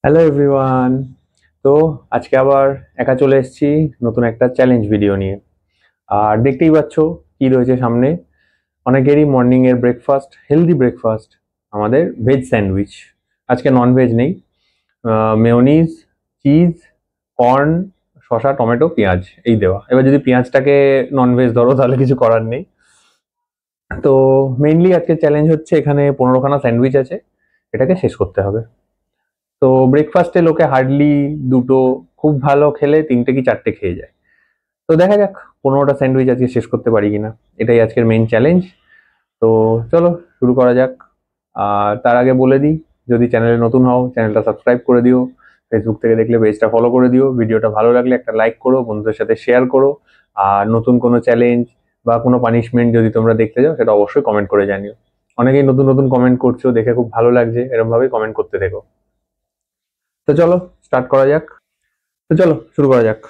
Hello everyone. তো আজকে আবার একা চলে এসেছি নতুন একটা চ্যালেঞ্জ ভিডিও নিয়ে। আর দেখতেই পাচ্ছ কি রয়েছে সামনে। অনেকেরই মর্নিং এর ব্রেকফাস্ট, হেলদি ব্রেকফাস্ট, আমাদের ভেজ স্যান্ডউইচ। আজকে নন ভেজ নেই। মেয়োনিজ, চিজ, কর্ন, শসা, টমেটো, পেঁয়াজ এই দেওয়া। এবার যদি পেঁয়াজটাকে নন ভেজ ধরো তাহলে কিছু করার নেই। তো মেইনলি আজকে চ্যালেঞ্জ হচ্ছে, এখানে 15খানা স্যান্ডউইচ আছে, এটাকে শেষ করতে হবে। তো ব্রেকফাস্টে লোকে হার্ডলি দুটো, খুব ভালো খেলে তিনটে কি চারটে খেয়ে যায়। তো দেখা যাক 15টা স্যান্ডউইচ আজকে শেষ করতে পারি কিনা, এটাই আজকের মেইন চ্যালেঞ্জ। তো চলো শুরু করা যাক। আর তার আগে বলে দিই, যদি চ্যানেলে নতুন হও চ্যানেলটা সাবস্ক্রাইব করে দিও, ফেসবুক থেকে দেখলে পেজটা ফলো করে দিও, ভিডিওটা ভালো লাগলে একটা লাইক করো, বন্ধুদের সাথে শেয়ার করো। আর নতুন কোনো চ্যালেঞ্জ বা কোনো পানিশমেন্ট যদি তোমরা দেখতে যাও সেটা অবশ্যই কমেন্ট করে জানিও। অনেকেই নতুন নতুন কমেন্ট করছো, দেখে খুব ভালো লাগছে, এরকম ভাবেই কমেন্ট করতে থেকো। তো চলো স্টার্ট করা যাক। তো চলো শুরু করা যাক।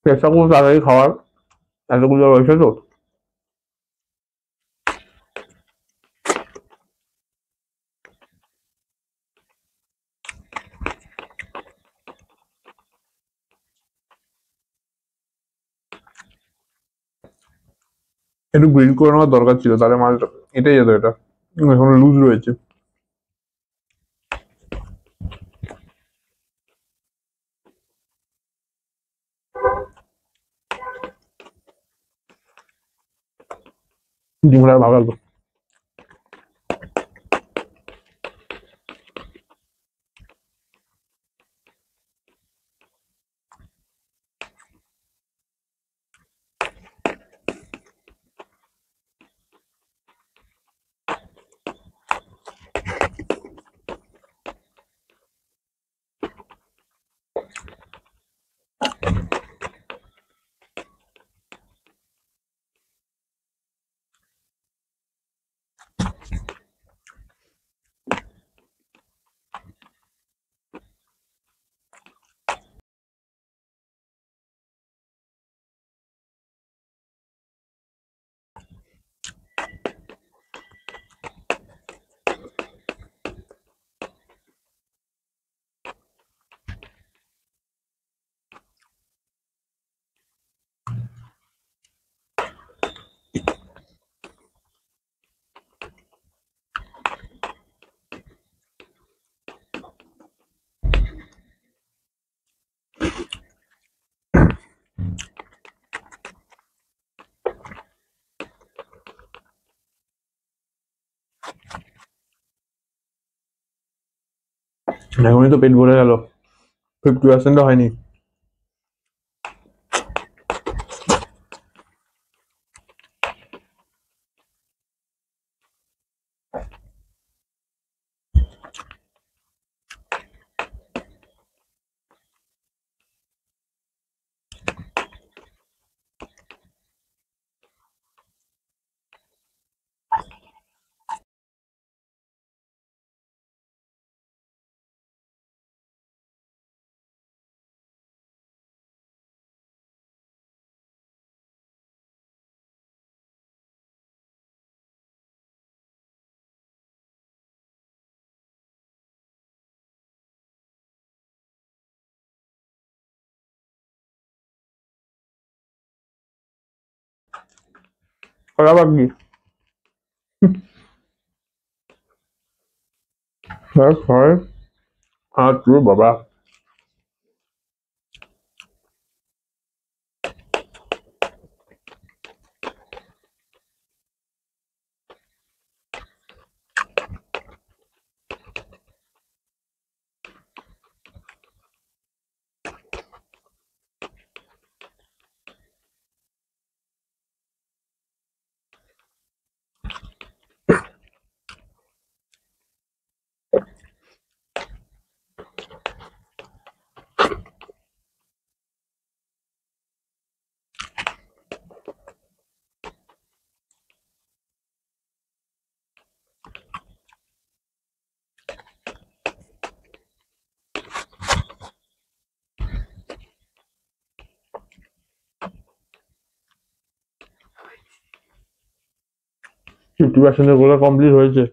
চেষ্টা করবো তাড়াতাড়ি খাওয়ার, এতগুলো রয়েছে তো। একটু গ্রিল করে নেওয়ার দরকার ছিল, তাহলে মালটা এটাই যেত। এটা এখন লুজ রয়েছে। ডিমটা ভালো লাগতো। এখনই তো পেট ভরে গেল, 50% হয়নি। আবার কি? হ্যাঁ হয়। আর তুই বাবা। 50% গোলা কমপ্লিট হয়েছে।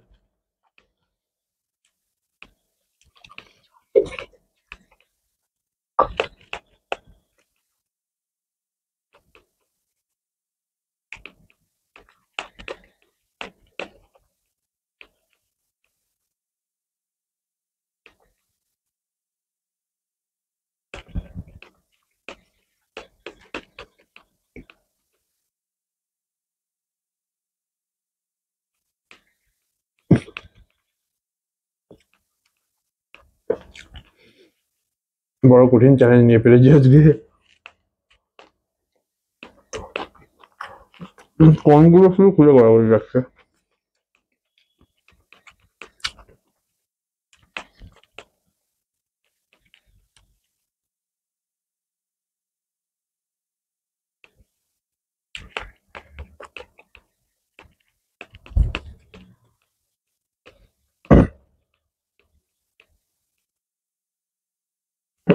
বড় কঠিন চ্যালেঞ্জ নিয়ে ফেলেছি আজকে। কোনগুলো শুধু খুলে বরাবরই যাচ্ছে।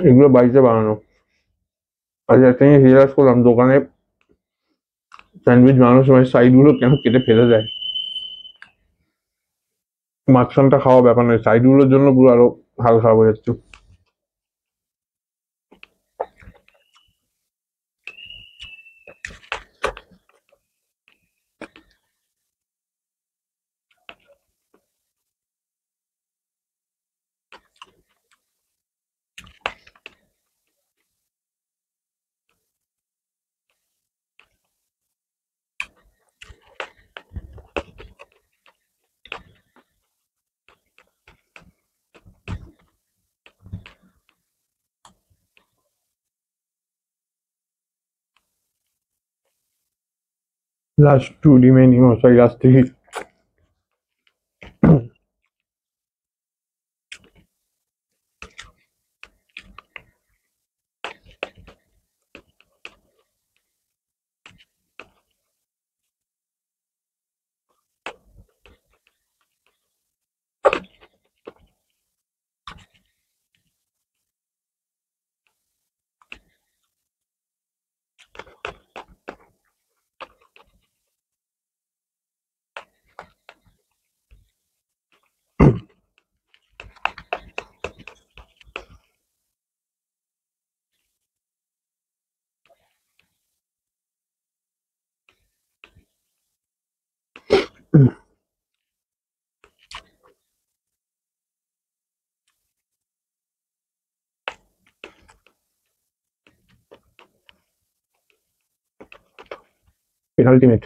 এগুলো বাড়িতে বানানো। আজ একটা জিনিস রিয়ালাইজ করলাম, দোকানে স্যান্ডউইচ বানানোর সময় সাইড গুলো কেন কেটে ফেলে দেয়। মাঝখানটা খাওয়া ব্যাপার নয়, সাইড গুলোর জন্য পুরো আরো হাল খারাপ হয়ে যাচ্ছে। Last two remaining, oh sorry, last three. Penultimate.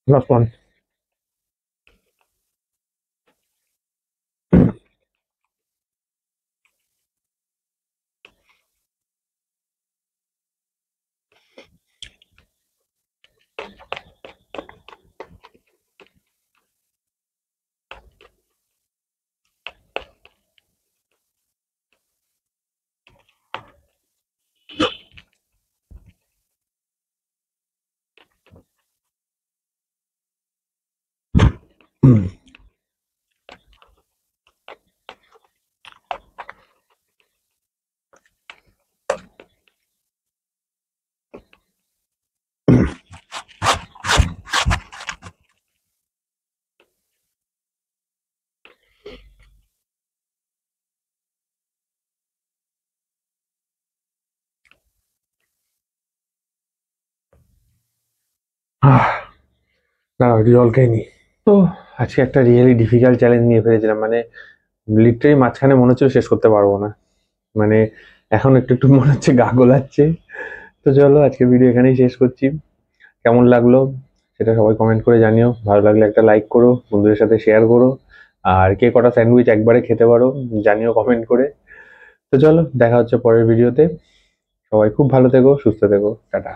Last one. দাঁড়াও, জল খাইনি তো। আজকে একটা রিয়েলি ডিফিকাল্ট চ্যালেঞ্জ নিয়ে ফেলেছিলাম, মানে লিটারালি মাঝখানে মনে হচ্ছিল শেষ করতে পারবো না। মানে এখন একটু একটু মনে হচ্ছে গা গোলাচ্ছে। তো চলো, আজকে ভিডিও এখানেই শেষ করছি। কেমন লাগলো সেটা সবাই কমেন্ট করে জানিও। ভালো লাগলে একটা লাইক করো, বন্ধুদের সাথে শেয়ার করো। আর কে কটা স্যান্ডউইচ একবারে খেতে পারো জানিও কমেন্ট করে। তো চলো, দেখা হচ্ছে পরের ভিডিওতে। সবাই খুব ভালো থেকো, সুস্থ থেকো, টাটা।